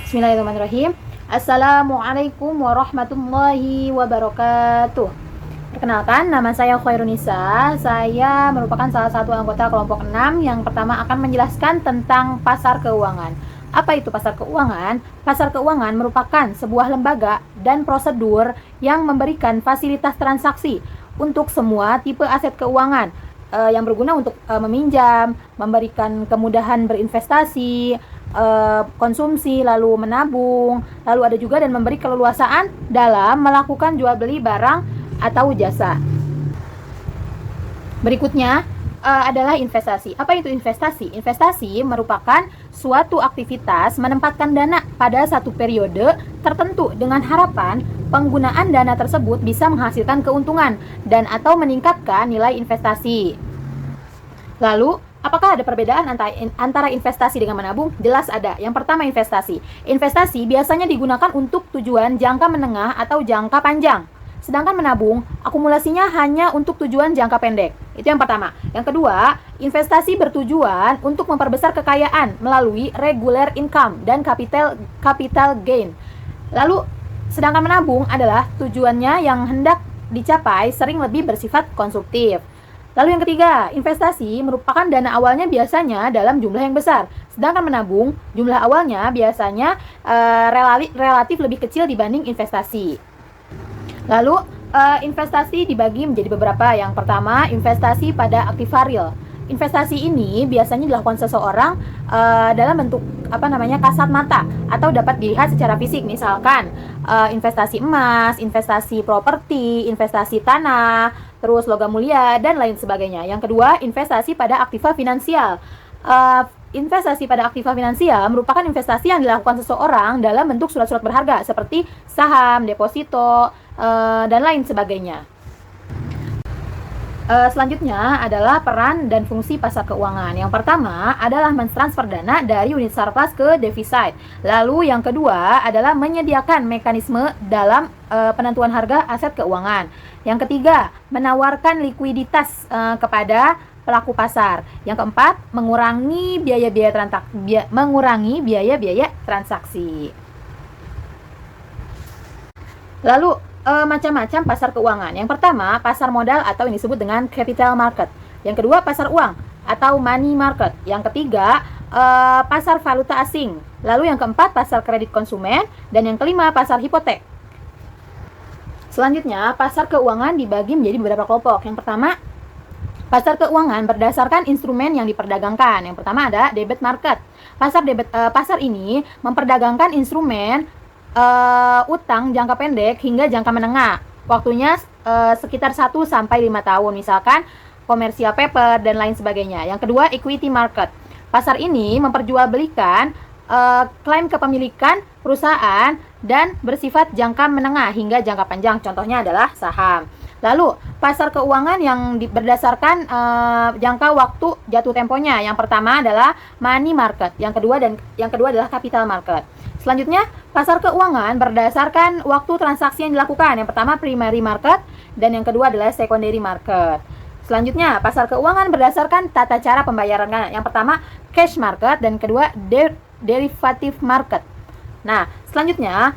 Bismillahirrahmanirrahim. Assalamualaikum warahmatullahi wabarakatuh. Perkenalkan, nama saya Khairunisa. Saya merupakan salah satu anggota kelompok 6 yang pertama akan menjelaskan tentang pasar keuangan. Apa itu pasar keuangan? Pasar keuangan merupakan sebuah lembaga dan prosedur yang memberikan fasilitas transaksi untuk semua tipe aset keuangan yang berguna untuk meminjam, memberikan kemudahan berinvestasi, konsumsi, lalu menabung, lalu ada juga dan memberi keleluasaan dalam melakukan jual beli barang atau jasa. Berikutnya adalah investasi. Apa itu investasi? Investasi merupakan suatu aktivitas menempatkan dana pada satu periode tertentu dengan harapan penggunaan dana tersebut bisa menghasilkan keuntungan dan atau meningkatkan nilai investasi. Lalu, apakah ada perbedaan antara investasi dengan menabung? Jelas ada. Yang pertama, investasi. Investasi biasanya digunakan untuk tujuan jangka menengah atau jangka panjang. Sedangkan menabung, akumulasinya hanya untuk tujuan jangka pendek. Itu yang pertama. Yang kedua, investasi bertujuan untuk memperbesar kekayaan melalui regular income dan capital gain. Lalu, sedangkan menabung adalah tujuannya yang hendak dicapai sering lebih bersifat konsumtif. Lalu yang ketiga, investasi merupakan dana awalnya biasanya dalam jumlah yang besar. Sedangkan menabung, jumlah awalnya biasanya relatif lebih kecil dibanding investasi. Lalu, investasi dibagi menjadi beberapa. Yang pertama, investasi pada aktiva real. Investasi ini biasanya dilakukan seseorang dalam bentuk kasat mata atau dapat dilihat secara fisik. Misalkan investasi emas, investasi properti, investasi tanah, terus logam mulia dan lain sebagainya. Yang kedua, investasi pada aktiva finansial. Investasi pada aktiva finansial merupakan investasi yang dilakukan seseorang dalam bentuk surat-surat berharga seperti saham, deposito, dan lain sebagainya. Selanjutnya adalah peran dan fungsi pasar keuangan. Yang pertama adalah mentransfer dana dari unit surplus ke defisit. Lalu yang kedua adalah menyediakan mekanisme dalam penentuan harga aset keuangan. Yang ketiga, menawarkan likuiditas kepada pelaku pasar. Yang keempat, mengurangi biaya-biaya transaksi. Lalu macam-macam pasar keuangan. Yang pertama, pasar modal atau yang disebut dengan capital market. Yang kedua, pasar uang atau money market. Yang ketiga, pasar valuta asing. Lalu yang keempat, pasar kredit konsumen. Dan yang kelima, pasar hipotek. Selanjutnya, pasar keuangan dibagi menjadi beberapa kelompok. Yang pertama, pasar keuangan berdasarkan instrumen yang diperdagangkan. Yang pertama ada debit market. Pasar ini memperdagangkan instrumen utang jangka pendek hingga jangka menengah. Waktunya sekitar 1-5 tahun, misalkan commercial paper dan lain sebagainya. Yang kedua, equity market. Pasar ini memperjualbelikan klaim kepemilikan perusahaan dan bersifat jangka menengah hingga jangka panjang. Contohnya adalah saham. Lalu, pasar keuangan yang berdasarkan jangka waktu jatuh temponya. Yang pertama adalah money market. Yang kedua adalah capital market. Selanjutnya, pasar keuangan berdasarkan waktu transaksi yang dilakukan. Yang pertama primary market dan yang kedua adalah secondary market. Selanjutnya, pasar keuangan berdasarkan tata cara pembayaran. Yang pertama cash market dan kedua derivative market. Nah, selanjutnya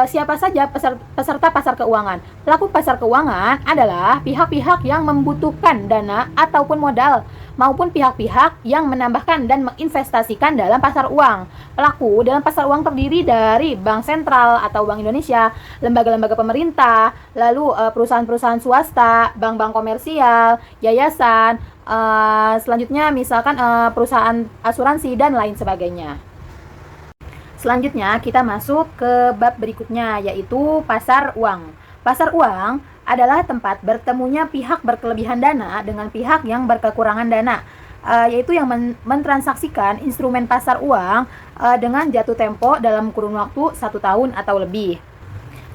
siapa saja peserta pasar keuangan? Pelaku pasar keuangan adalah pihak-pihak yang membutuhkan dana ataupun modal maupun pihak-pihak yang menambahkan dan menginvestasikan dalam pasar uang. Pelaku dalam pasar uang terdiri dari Bank Sentral atau Bank Indonesia, lembaga-lembaga pemerintah, lalu perusahaan-perusahaan swasta, bank-bank komersial, yayasan, selanjutnya misalkan perusahaan asuransi dan lain sebagainya. Selanjutnya kita masuk ke bab berikutnya, yaitu pasar uang. Pasar uang adalah tempat bertemunya pihak berkelebihan dana dengan pihak yang berkekurangan dana, yaitu yang mentransaksikan instrumen pasar uang dengan jatuh tempo dalam kurun waktu 1 tahun atau lebih.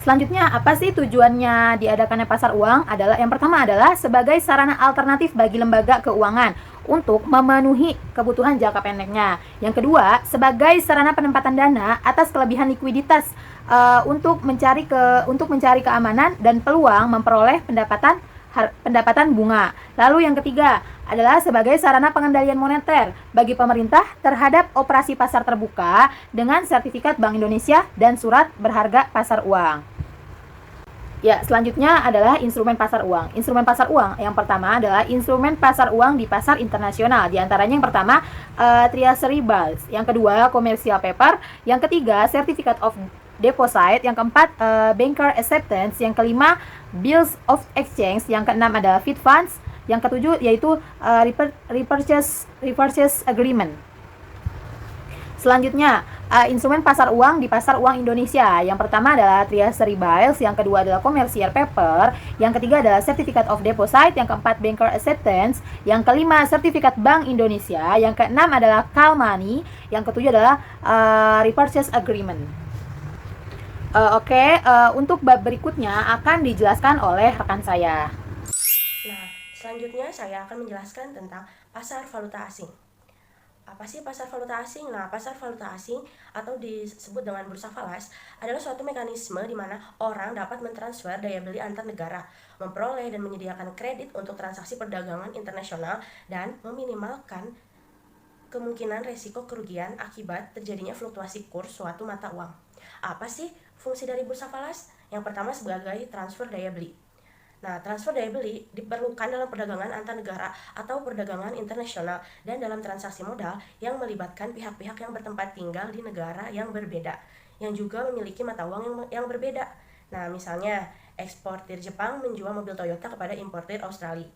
Selanjutnya, apa sih tujuannya diadakannya pasar uang? Yang pertama adalah sebagai sarana alternatif bagi lembaga keuangan untuk memenuhi kebutuhan jangka pendeknya. Yang kedua, sebagai sarana penempatan dana atas kelebihan likuiditas untuk mencari keamanan dan peluang memperoleh pendapatan pendapatan bunga. Lalu yang ketiga adalah sebagai sarana pengendalian moneter bagi pemerintah terhadap operasi pasar terbuka dengan sertifikat Bank Indonesia dan surat berharga pasar uang. Ya, selanjutnya adalah instrumen pasar uang. Instrumen pasar uang yang pertama adalah instrumen pasar uang di pasar internasional. Di antaranya yang pertama Treasury Bills, yang kedua Commercial Paper, yang ketiga Certificate of Deposit, yang keempat Banker Acceptance, yang kelima Bills of Exchange, yang keenam adalah Fed Funds, yang ketujuh yaitu repurchase agreement. Selanjutnya, instrumen pasar uang di pasar uang Indonesia. Yang pertama adalah Treasury Bills, yang kedua adalah Commercial Paper, yang ketiga adalah Certificate of Deposit, yang keempat Banker Acceptance, yang kelima Sertifikat Bank Indonesia, yang keenam adalah Call Money, yang ketujuh adalah Repurchase Agreement. Untuk bab berikutnya akan dijelaskan oleh rekan saya. Nah, selanjutnya saya akan menjelaskan tentang pasar valuta asing. Apa sih pasar valuta asing? Nah, pasar valuta asing atau disebut dengan bursa falas adalah suatu mekanisme di mana orang dapat mentransfer daya beli antar negara, memperoleh dan menyediakan kredit untuk transaksi perdagangan internasional, dan meminimalkan kemungkinan resiko kerugian akibat terjadinya fluktuasi kurs suatu mata uang. Apa sih fungsi dari bursa falas? Yang pertama sebagai transfer daya beli. Nah, transfer daya beli diperlukan dalam perdagangan antar negara atau perdagangan internasional dan dalam transaksi modal yang melibatkan pihak-pihak yang bertempat tinggal di negara yang berbeda, yang juga memiliki mata uang yang berbeda. Nah, misalnya, eksportir Jepang menjual mobil Toyota kepada importir Australia.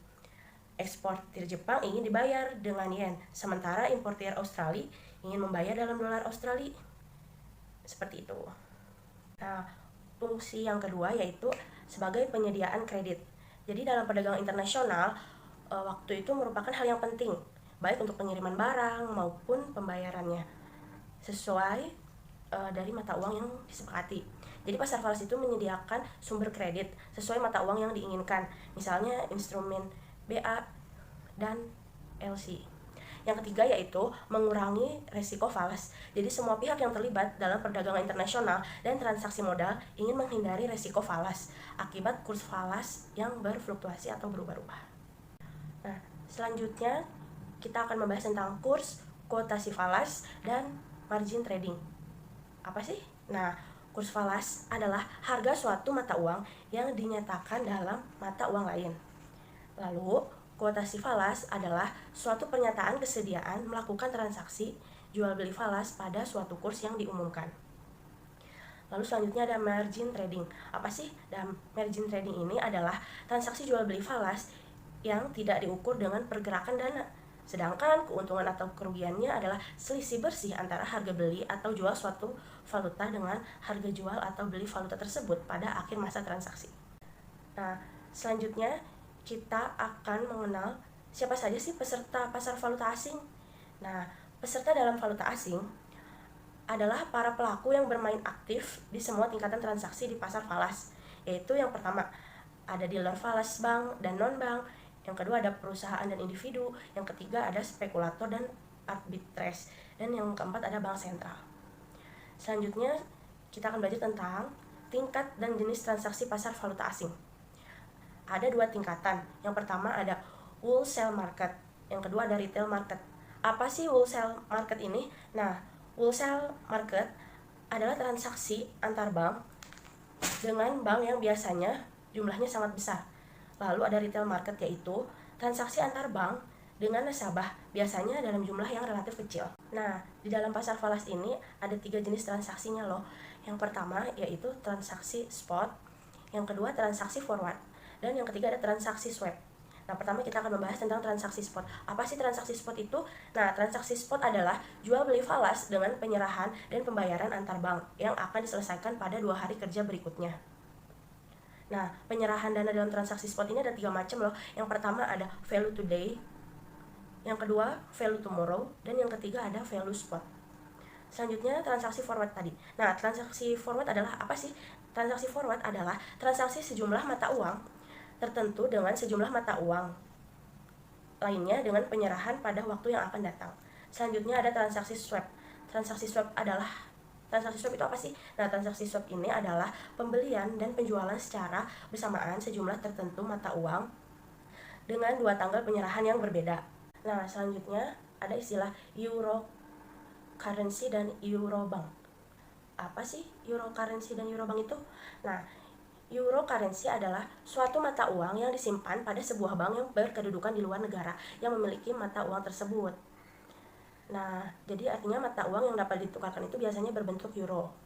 Eksportir Jepang ingin dibayar dengan yen, sementara importir Australia ingin membayar dalam dolar Australia. Seperti itu. Nah, fungsi yang kedua yaitu sebagai penyediaan kredit. Jadi dalam perdagangan internasional, waktu itu merupakan hal yang penting, baik untuk pengiriman barang maupun pembayarannya, sesuai dari mata uang yang disepakati. Jadi pasar falas itu menyediakan sumber kredit sesuai mata uang yang diinginkan, misalnya instrumen BA dan LC. Yang ketiga yaitu mengurangi resiko falas. Jadi semua pihak yang terlibat dalam perdagangan internasional dan transaksi modal ingin menghindari resiko falas akibat kurs falas yang berfluktuasi atau berubah-ubah. Nah, selanjutnya kita akan membahas tentang kurs, kuotasi falas, dan margin trading. Apa sih? Nah, kurs falas adalah harga suatu mata uang yang dinyatakan dalam mata uang lain. Lalu, kuotasi falas adalah suatu pernyataan kesediaan melakukan transaksi jual beli falas pada suatu kurs yang diumumkan. Lalu selanjutnya ada margin trading. Apa sih? Dan margin trading ini adalah transaksi jual beli falas yang tidak diukur dengan pergerakan dana. Sedangkan keuntungan atau kerugiannya adalah selisih bersih antara harga beli atau jual suatu valuta dengan harga jual atau beli valuta tersebut pada akhir masa transaksi. Nah, selanjutnya kita akan mengenal siapa saja sih peserta pasar valuta asing. Nah, peserta dalam valuta asing adalah para pelaku yang bermain aktif di semua tingkatan transaksi di pasar falas, yaitu yang pertama ada dealer falas bank dan non-bank, yang kedua ada perusahaan dan individu, yang ketiga ada spekulator dan arbitrage, dan yang keempat ada bank sentral. Selanjutnya kita akan belajar tentang tingkat dan jenis transaksi pasar valuta asing. Ada dua tingkatan. Yang pertama ada wholesale market, yang kedua ada retail market. Apa sih wholesale market ini? Nah, wholesale market adalah transaksi antar bank dengan bank yang biasanya jumlahnya sangat besar. Lalu ada retail market, yaitu transaksi antar bank dengan nasabah biasanya dalam jumlah yang relatif kecil. Nah, di dalam pasar falas ini ada 3 jenis transaksinya loh. Yang pertama yaitu transaksi spot, yang kedua transaksi forward, dan yang ketiga ada transaksi swap. Nah, pertama kita akan membahas tentang transaksi spot. Apa sih transaksi spot itu? Nah, transaksi spot adalah jual beli falas dengan penyerahan dan pembayaran antar bank yang akan diselesaikan pada 2 hari kerja berikutnya. Nah, penyerahan dana dalam transaksi spot ini ada 3 macam loh. Yang pertama ada value today, yang kedua value tomorrow, dan yang ketiga ada value spot. Selanjutnya transaksi forward tadi. Nah, transaksi forward adalah apa sih? Transaksi forward adalah transaksi sejumlah mata uang tertentu dengan sejumlah mata uang lainnya dengan penyerahan pada waktu yang akan datang. Selanjutnya ada transaksi swap. Transaksi swap itu apa sih? Nah, transaksi swap ini adalah pembelian dan penjualan secara bersamaan sejumlah tertentu mata uang dengan dua tanggal penyerahan yang berbeda. Nah, selanjutnya ada istilah euro currency dan Eurobank. Apa sih euro currency dan Eurobank itu? Nah, euro currency adalah suatu mata uang yang disimpan pada sebuah bank yang berkedudukan di luar negara yang memiliki mata uang tersebut. Nah, jadi artinya mata uang yang dapat ditukarkan itu biasanya berbentuk euro.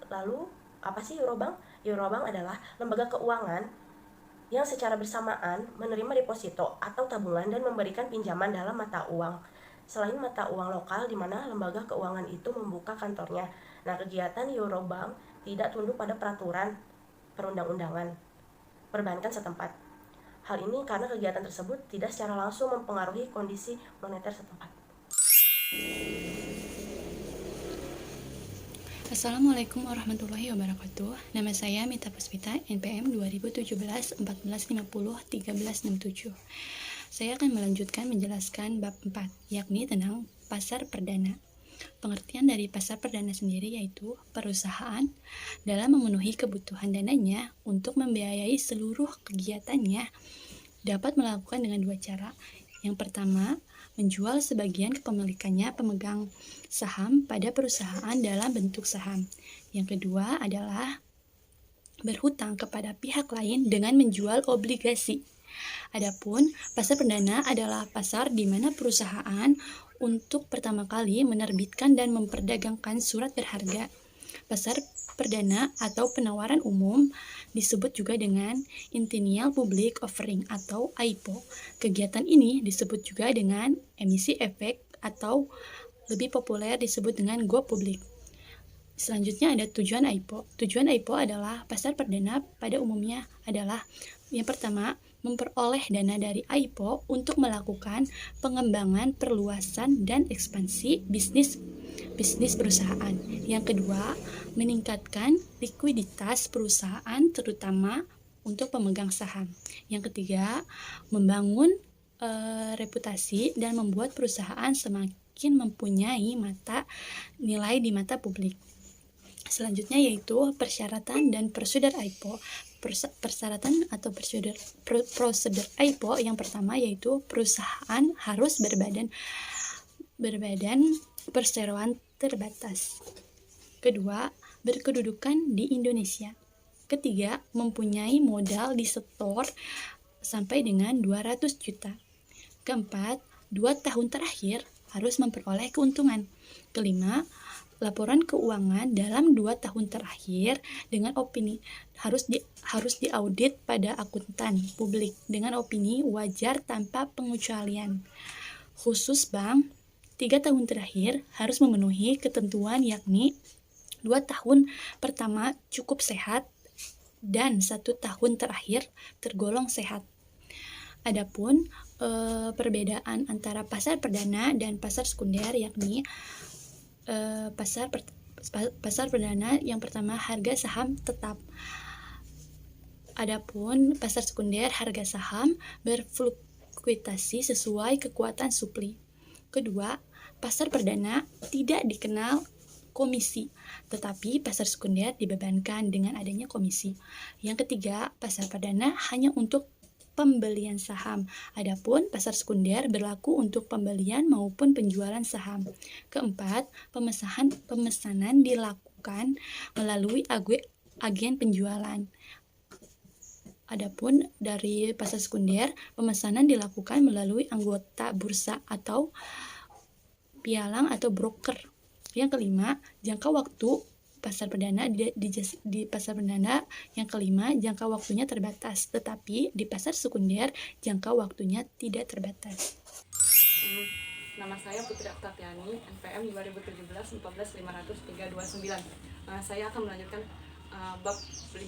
Lalu, apa sih Eurobank? Eurobank adalah lembaga keuangan yang secara bersamaan menerima deposito atau tabungan dan memberikan pinjaman dalam mata uang. Selain mata uang lokal di mana lembaga keuangan itu membuka kantornya. Nah, kegiatan Eurobank tidak tunduk pada peraturan perundang-undangan perbankan setempat. Hal ini karena kegiatan tersebut tidak secara langsung mempengaruhi kondisi moneter setempat. Assalamualaikum warahmatullahi wabarakatuh. Nama saya Mita Puspita, NPM 2017 1450 1367. Saya akan melanjutkan menjelaskan bab 4, yakni tentang pasar perdana. Pengertian dari pasar perdana sendiri yaitu perusahaan dalam memenuhi kebutuhan dananya untuk membiayai seluruh kegiatannya dapat melakukan dengan dua cara. Yang pertama, menjual sebagian kepemilikannya pemegang saham pada perusahaan dalam bentuk saham. Yang kedua adalah berhutang kepada pihak lain dengan menjual obligasi. Adapun pasar perdana adalah pasar di mana perusahaan untuk pertama kali menerbitkan dan memperdagangkan surat berharga. Pasar perdana atau penawaran umum disebut juga dengan Initial Public Offering atau IPO. Kegiatan ini disebut juga dengan emisi efek atau lebih populer disebut dengan go public. Selanjutnya ada tujuan IPO. Tujuan IPO adalah pasar perdana pada umumnya adalah yang pertama, memperoleh dana dari IPO untuk melakukan pengembangan, perluasan, dan ekspansi bisnis perusahaan. Yang kedua, meningkatkan likuiditas perusahaan terutama untuk pemegang saham. Yang ketiga, membangun reputasi dan membuat perusahaan semakin mempunyai nilai di mata publik. Selanjutnya yaitu persyaratan dan prosedur IPO. Persyaratan atau prosedur IPO yang pertama yaitu perusahaan harus berbadan perseroan terbatas. Kedua, berkedudukan di Indonesia. Ketiga, mempunyai modal di setor sampai dengan 200 juta. Keempat, 2 tahun terakhir harus memperoleh keuntungan. Kelima, laporan keuangan dalam 2 tahun terakhir dengan opini harus diaudit pada akuntan publik dengan opini wajar tanpa pengecualian. Khusus bank, 3 tahun terakhir harus memenuhi ketentuan yakni 2 tahun pertama cukup sehat dan 1 tahun terakhir tergolong sehat. Adapun perbedaan antara pasar perdana dan pasar sekunder yakni pasar perdana yang pertama harga saham tetap. Adapun pasar sekunder harga saham berfluktuasi sesuai kekuatan supli. Kedua, pasar perdana tidak dikenal komisi, tetapi pasar sekunder dibebankan dengan adanya komisi. Yang ketiga, pasar perdana hanya untuk pembelian saham. Adapun pasar sekunder berlaku untuk pembelian maupun penjualan saham. Keempat, pemesanan dilakukan melalui agen penjualan. Adapun dari pasar sekunder, pemesanan dilakukan melalui anggota bursa atau pialang atau broker. Yang kelima, jangka waktu pasar perdana di pasar perdana yang kelima jangka waktunya terbatas, tetapi di pasar sekunder jangka waktunya tidak terbatas. Nama saya Putri Oktaviani, NPM 2017 14 500 329. Saya akan melanjutkan bab 5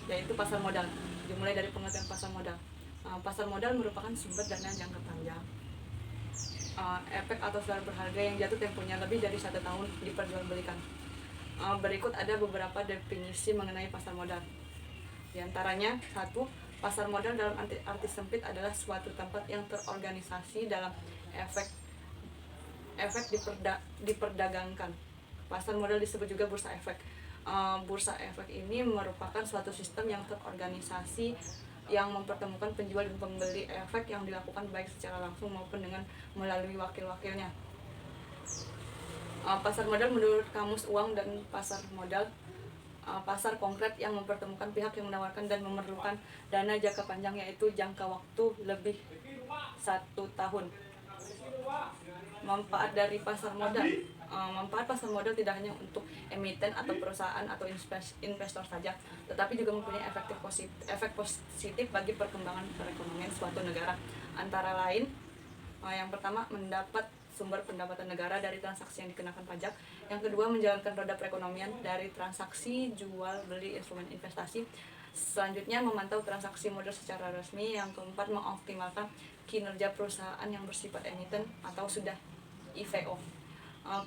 yaitu pasar modal. Dimulai dari pengertian pasar modal. Pasar modal merupakan sumber dana jangka panjang. Efek atau surat berharga yang jatuh temponya lebih dari 1 tahun diperjualbelikan. Berikut ada beberapa definisi mengenai pasar modal. Di antaranya, 1. Pasar modal dalam arti sempit adalah suatu tempat yang terorganisasi dalam efek diperdagangkan. Pasar modal disebut juga bursa efek. Bursa efek ini merupakan suatu sistem yang terorganisasi yang mempertemukan penjual dan pembeli efek yang dilakukan baik secara langsung maupun dengan melalui wakil-wakilnya. Pasar modal menurut Kamus Uang dan Pasar Modal, pasar konkret yang mempertemukan pihak yang menawarkan dan memerlukan dana jangka panjang, yaitu jangka waktu lebih 1 tahun. Manfaat dari pasar modal. Manfaat pasar modal tidak hanya untuk emiten atau perusahaan atau investor saja, tetapi juga mempunyai efek positif bagi perkembangan perekonomian suatu negara. Antara lain, yang pertama, mendapat sumber pendapatan negara dari transaksi yang dikenakan pajak. Yang kedua, menjalankan roda perekonomian dari transaksi jual beli instrumen investasi. Selanjutnya, memantau transaksi modal secara resmi. Yang keempat, mengoptimalkan kinerja perusahaan yang bersifat emiten atau sudah IPO.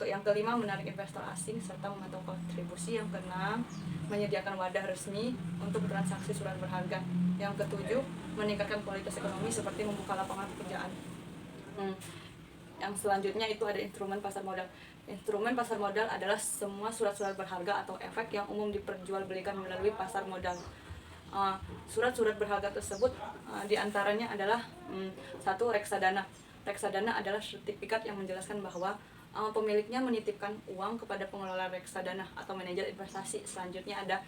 Yang kelima, menarik investor asing serta memantau kontribusi. Yang keenam, menyediakan wadah resmi untuk transaksi surat berharga. Yang ketujuh, meningkatkan kualitas ekonomi seperti membuka lapangan pekerjaan. Yang selanjutnya itu ada instrumen pasar modal. Instrumen pasar modal adalah semua surat-surat berharga atau efek yang umum diperjualbelikan melalui pasar modal. Surat-surat berharga tersebut diantaranya adalah satu, reksadana. Reksadana adalah sertifikat yang menjelaskan bahwa pemiliknya menitipkan uang kepada pengelola reksadana atau manajer investasi. Selanjutnya ada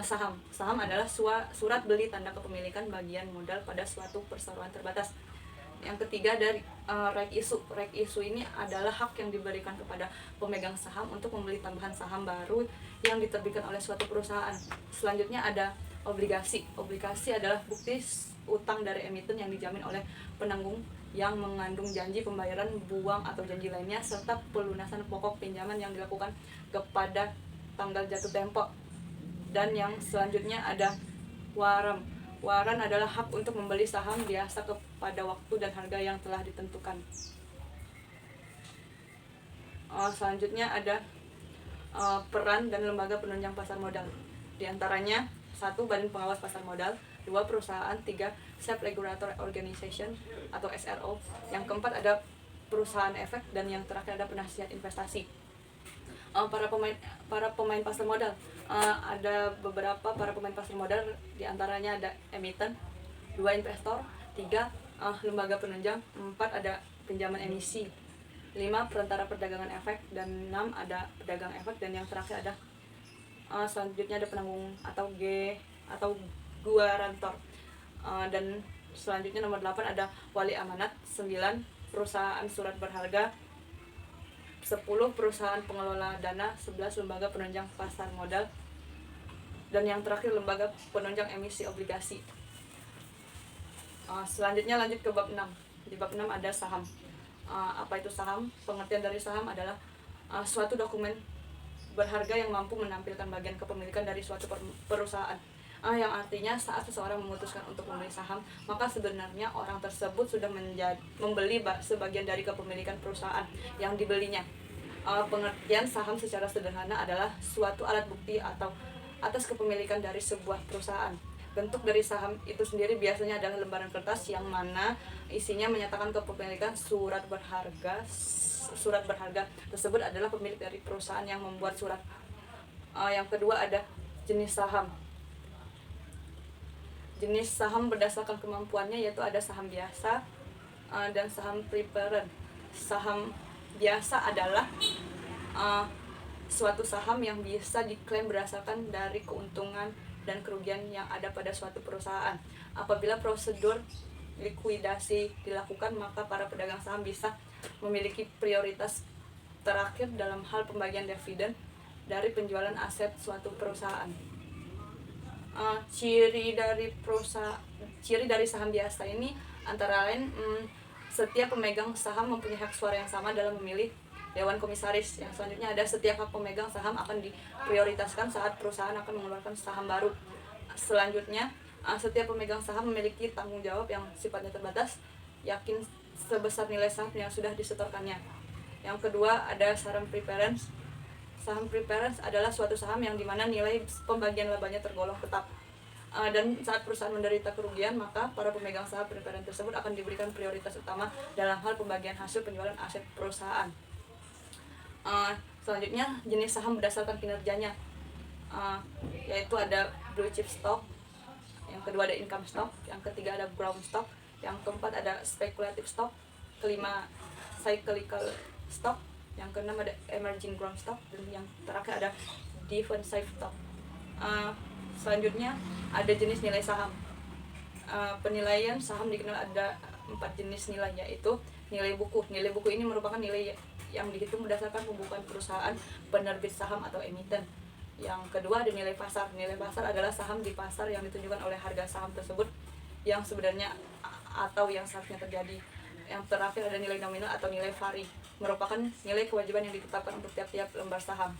saham. Saham adalah surat beli tanda kepemilikan bagian modal pada suatu perseroan terbatas. Yang ketiga dari right issue. Right issue ini adalah hak yang diberikan kepada pemegang saham untuk membeli tambahan saham baru yang diterbitkan oleh suatu perusahaan. Selanjutnya ada obligasi. Obligasi adalah bukti utang dari emiten yang dijamin oleh penanggung yang mengandung janji pembayaran buang atau janji lainnya serta pelunasan pokok pinjaman yang dilakukan kepada tanggal jatuh tempo. Dan yang selanjutnya ada waran. Waran adalah hak untuk membeli saham biasa kepada waktu dan harga yang telah ditentukan. Selanjutnya ada peran dan lembaga penunjang pasar modal. Di antaranya 1. Badan Pengawas Pasar Modal, 2. Perusahaan, 3. Self Regulatory Organization atau SRO. Yang keempat ada perusahaan efek, dan yang terakhir ada penasihat investasi. Para pemain pasar modal, ada beberapa para pemain pasar modal, diantaranya ada emiten, 2 investor, 3 lembaga penunjang, 4 ada pinjaman emisi, 5 perantara perdagangan efek, dan 6 ada pedagang efek, dan yang terakhir ada selanjutnya ada penanggung atau guarantor. Dan selanjutnya nomor 8 ada wali amanat, 9 perusahaan surat berharga, 10 perusahaan pengelola dana, 11 lembaga penunjang pasar modal, dan yang terakhir lembaga penunjang emisi obligasi. Selanjutnya lanjut ke bab 6. Di bab 6 ada saham. Apa itu saham? Pengertian dari saham adalah suatu dokumen berharga yang mampu menampilkan bagian kepemilikan dari suatu perusahaan. Yang artinya saat seseorang memutuskan untuk membeli saham, maka sebenarnya orang tersebut sudah membeli sebagian dari kepemilikan perusahaan yang dibelinya. Pengertian saham secara sederhana adalah suatu alat bukti atau atas kepemilikan dari sebuah perusahaan. Bentuk dari saham itu sendiri biasanya adalah lembaran kertas yang mana isinya menyatakan kepemilikan surat berharga. Surat berharga tersebut adalah pemilik dari perusahaan yang membuat surat. Yang kedua ada jenis saham. Jenis saham berdasarkan kemampuannya yaitu ada saham biasa dan saham preferred. Saham biasa adalah suatu saham yang bisa diklaim berdasarkan dari keuntungan dan kerugian yang ada pada suatu perusahaan. Apabila prosedur likuidasi dilakukan, maka para pedagang saham bisa memiliki prioritas terakhir dalam hal pembagian dividen dari penjualan aset suatu perusahaan. Ciri dari saham biasa ini antara lain setiap pemegang saham mempunyai hak suara yang sama dalam memilih dewan komisaris. Yang selanjutnya ada setiap hak pemegang saham akan diprioritaskan saat perusahaan akan mengeluarkan saham baru. Selanjutnya setiap pemegang saham memiliki tanggung jawab yang sifatnya terbatas, yakin sebesar nilai saham yang sudah disetorkannya. Yang kedua ada saham preference. Saham preference adalah suatu saham yang dimana nilai pembagian labanya tergolong tetap. Dan saat perusahaan menderita kerugian, maka para pemegang saham preference tersebut akan diberikan prioritas utama dalam hal pembagian hasil penjualan aset perusahaan. Selanjutnya jenis saham berdasarkan kinerjanya, yaitu ada blue chip stock. yang kedua ada income stock, yang ketiga ada growth stock, yang keempat ada speculative stock, kelima cyclical stock, yang keenam ada emerging growth stock, dan yang terakhir ada defensive stock. Selanjutnya ada jenis nilai saham. Penilaian saham dikenal ada 4 jenis nilai, yaitu nilai buku. Nilai buku ini merupakan nilai yang dihitung berdasarkan pembukuan perusahaan penerbit saham atau emiten. Yang kedua ada nilai pasar. Nilai pasar adalah saham di pasar yang ditunjukkan oleh harga saham tersebut yang sebenarnya atau yang seharusnya terjadi. Yang terakhir ada nilai nominal atau nilai pari, merupakan nilai kewajiban yang ditetapkan untuk tiap-tiap lembar saham.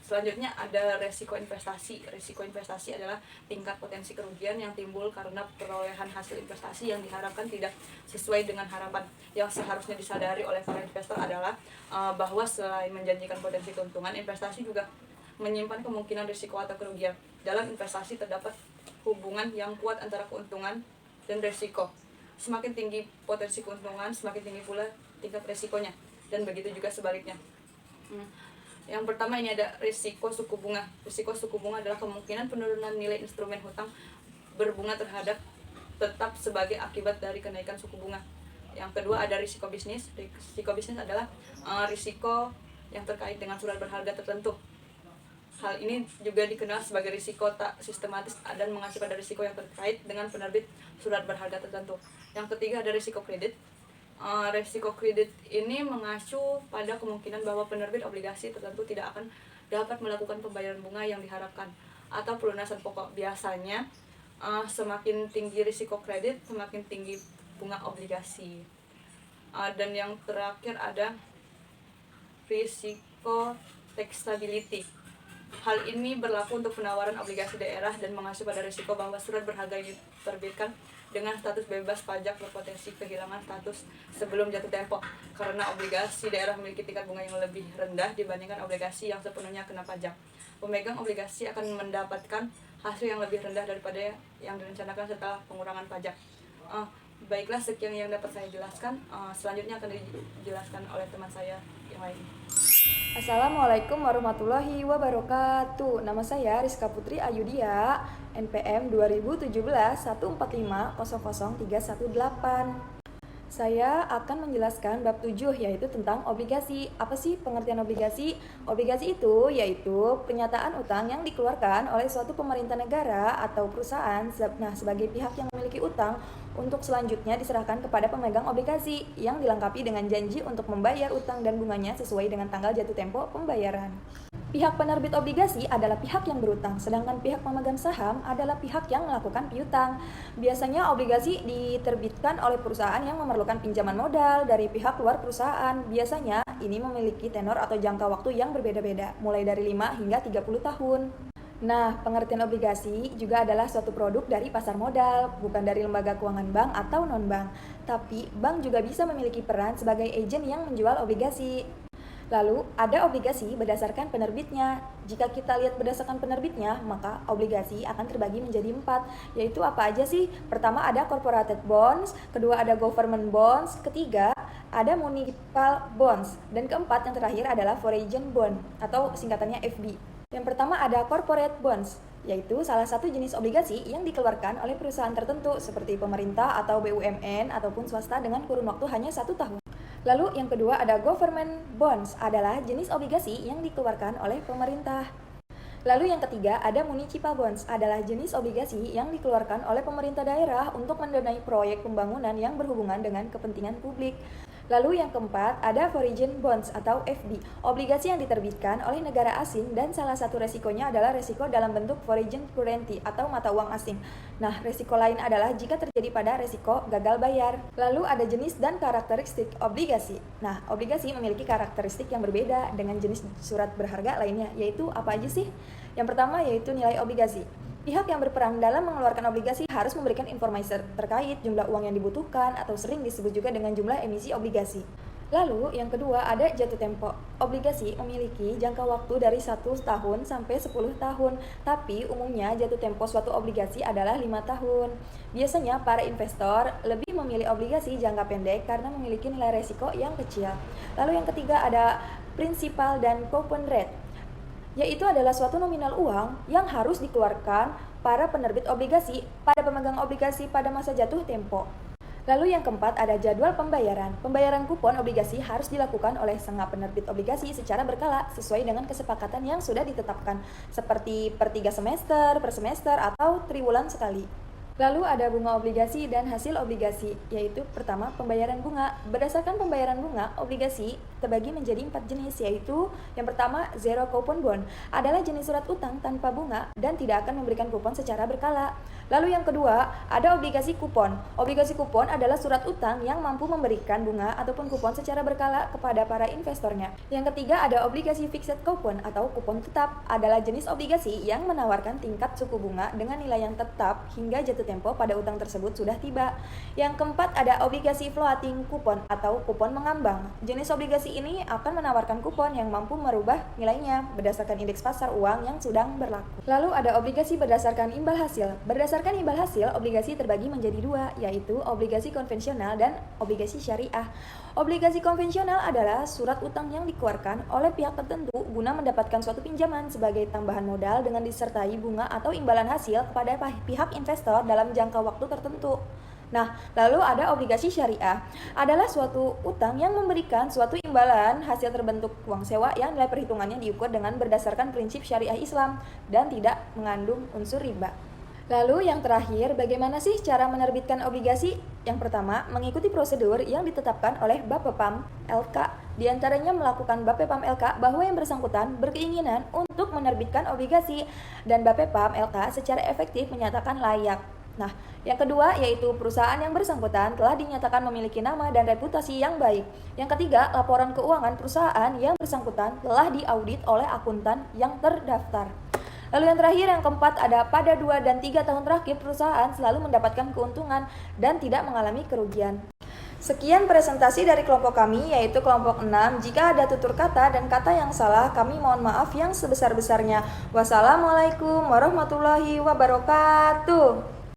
Selanjutnya ada resiko investasi. Resiko investasi adalah tingkat potensi kerugian yang timbul karena perolehan hasil investasi yang diharapkan tidak sesuai dengan harapan. Yang seharusnya disadari oleh para investor adalah bahwa selain menjanjikan potensi keuntungan, investasi juga menyimpan kemungkinan risiko atau kerugian. Dalam investasi terdapat hubungan yang kuat antara keuntungan dan risiko. Semakin tinggi potensi keuntungan, semakin tinggi pula tingkat risikonya, dan begitu juga sebaliknya. Yang pertama ini ada risiko suku bunga. Risiko suku bunga adalah kemungkinan penurunan nilai instrumen hutang berbunga terhadap tetap sebagai akibat dari kenaikan suku bunga. Yang kedua ada risiko bisnis. Risiko bisnis adalah risiko yang terkait dengan surat berharga tertentu. Hal ini juga dikenal sebagai risiko tak sistematis dan mengacu pada risiko yang terkait dengan penerbit surat berharga tertentu. Yang ketiga ada risiko kredit. Resiko kredit ini mengacu pada kemungkinan bahwa penerbit obligasi tertentu tidak akan dapat melakukan pembayaran bunga yang diharapkan atau pelunasan pokok. Biasanya semakin tinggi risiko kredit, semakin tinggi bunga obligasi. Dan yang terakhir ada risiko tax stability. Hal ini berlaku untuk penawaran obligasi daerah dan mengacu pada risiko bahwa surat berharga yang diterbitkan dengan status bebas pajak berpotensi kehilangan status sebelum jatuh tempo karena obligasi daerah memiliki tingkat bunga yang lebih rendah dibandingkan obligasi yang sepenuhnya kena pajak. Pemegang obligasi akan mendapatkan hasil yang lebih rendah daripada yang direncanakan setelah pengurangan pajak. Baiklah, sekian yang dapat saya jelaskan. Selanjutnya akan dijelaskan oleh teman saya yang lain. Assalamualaikum warahmatullahi wabarakatuh. Nama saya Rizka Putri Ayudia, NPM 2017 145000318. Saya akan menjelaskan bab 7, yaitu tentang obligasi. Apa sih pengertian obligasi? Obligasi itu yaitu pernyataan utang yang dikeluarkan oleh suatu pemerintah negara atau perusahaan sebagai pihak yang memiliki utang untuk selanjutnya diserahkan kepada pemegang obligasi yang dilengkapi dengan janji untuk membayar utang dan bunganya sesuai dengan tanggal jatuh tempo pembayaran. Pihak penerbit obligasi adalah pihak yang berutang, sedangkan pihak pemegang saham adalah pihak yang melakukan piutang. Biasanya obligasi diterbitkan oleh perusahaan yang memerlukan pinjaman modal dari pihak luar perusahaan. Biasanya ini memiliki tenor atau jangka waktu yang berbeda-beda, mulai dari 5 hingga 30 tahun. Nah, pengertian obligasi juga adalah suatu produk dari pasar modal, bukan dari lembaga keuangan bank atau non-bank. Tapi, bank juga bisa memiliki peran sebagai agen yang menjual obligasi. Lalu, ada obligasi berdasarkan penerbitnya. Jika kita lihat berdasarkan penerbitnya, maka obligasi akan terbagi menjadi 4, yaitu apa aja sih? Pertama ada corporate bonds, kedua ada government bonds, ketiga ada municipal bonds, dan keempat yang terakhir adalah foreign bond atau singkatannya FB. Yang pertama ada corporate bonds, yaitu salah satu jenis obligasi yang dikeluarkan oleh perusahaan tertentu seperti pemerintah atau BUMN ataupun swasta dengan kurun waktu hanya 1 tahun. Lalu yang kedua ada government bonds, adalah jenis obligasi yang dikeluarkan oleh pemerintah. Lalu yang ketiga ada municipal bonds, adalah jenis obligasi yang dikeluarkan oleh pemerintah daerah untuk mendanai proyek pembangunan yang berhubungan dengan kepentingan publik. Lalu yang keempat ada foreign bonds atau FB, obligasi yang diterbitkan oleh negara asing dan salah satu resikonya adalah resiko dalam bentuk foreign currency atau mata uang asing. Nah, resiko lain adalah jika terjadi pada resiko gagal bayar. Lalu ada jenis dan karakteristik obligasi. Nah, obligasi memiliki karakteristik yang berbeda dengan jenis surat berharga lainnya, yaitu apa aja sih? Yang pertama yaitu nilai obligasi. Pihak yang berperan dalam mengeluarkan obligasi harus memberikan informasi terkait jumlah uang yang dibutuhkan atau sering disebut juga dengan jumlah emisi obligasi. Lalu yang kedua ada jatuh tempo. Obligasi memiliki jangka waktu dari 1 tahun sampai 10 tahun, tapi umumnya jatuh tempo suatu obligasi adalah 5 tahun. Biasanya para investor lebih memilih obligasi jangka pendek karena memiliki nilai resiko yang kecil. Lalu yang ketiga ada principal dan coupon rate. yaitu adalah suatu nominal uang yang harus dikeluarkan para penerbit obligasi pada pemegang obligasi pada masa jatuh tempo. Lalu yang keempat ada jadwal pembayaran. Pembayaran kupon obligasi harus dilakukan oleh sang penerbit obligasi secara berkala sesuai dengan kesepakatan yang sudah ditetapkan, seperti per 3 semester, per semester, atau triwulan sekali. Lalu ada bunga obligasi dan hasil obligasi, yaitu pertama pembayaran bunga. Berdasarkan pembayaran bunga, obligasi terbagi menjadi 4 jenis, yaitu yang pertama zero coupon bond, adalah jenis surat utang tanpa bunga dan tidak akan memberikan kupon secara berkala. Lalu yang kedua, ada obligasi kupon. Obligasi kupon adalah surat utang yang mampu memberikan bunga ataupun kupon secara berkala kepada para investornya. Yang ketiga, ada obligasi fixed coupon atau kupon tetap, adalah jenis obligasi yang menawarkan tingkat suku bunga dengan nilai yang tetap hingga jatuh tempo pada utang tersebut sudah tiba. Yang keempat, ada obligasi floating coupon atau kupon mengambang. Jenis obligasi ini akan menawarkan kupon yang mampu merubah nilainya berdasarkan indeks pasar uang yang sedang berlaku. Lalu ada obligasi berdasarkan imbal hasil. Berdasarkan imbal hasil, obligasi terbagi menjadi dua, yaitu obligasi konvensional dan obligasi syariah. Obligasi konvensional adalah surat utang yang dikeluarkan oleh pihak tertentu guna mendapatkan suatu pinjaman sebagai tambahan modal dengan disertai bunga atau imbalan hasil kepada pihak investor dalam jangka waktu tertentu. Nah, lalu ada obligasi syariah, adalah suatu utang yang memberikan suatu imbalan hasil terbentuk uang sewa yang nilai perhitungannya diukur dengan berdasarkan prinsip syariah Islam dan tidak mengandung unsur riba. Lalu yang terakhir, bagaimana sih cara menerbitkan obligasi? Yang pertama, mengikuti prosedur yang ditetapkan oleh Bapepam LK. Di antaranya melakukan Bapepam LK bahwa yang bersangkutan berkeinginan untuk menerbitkan obligasi dan Bapepam LK secara efektif menyatakan layak. Nah, yang kedua yaitu perusahaan yang bersangkutan telah dinyatakan memiliki nama dan reputasi yang baik. Yang ketiga, laporan keuangan perusahaan yang bersangkutan telah diaudit oleh akuntan yang terdaftar. Lalu yang terakhir, yang keempat, ada pada 2 dan 3 tahun terakhir perusahaan selalu mendapatkan keuntungan dan tidak mengalami kerugian. Sekian presentasi dari kelompok kami, yaitu kelompok 6. Jika ada tutur kata dan kata yang salah, kami mohon maaf yang sebesar-besarnya. Wassalamualaikum warahmatullahi wabarakatuh.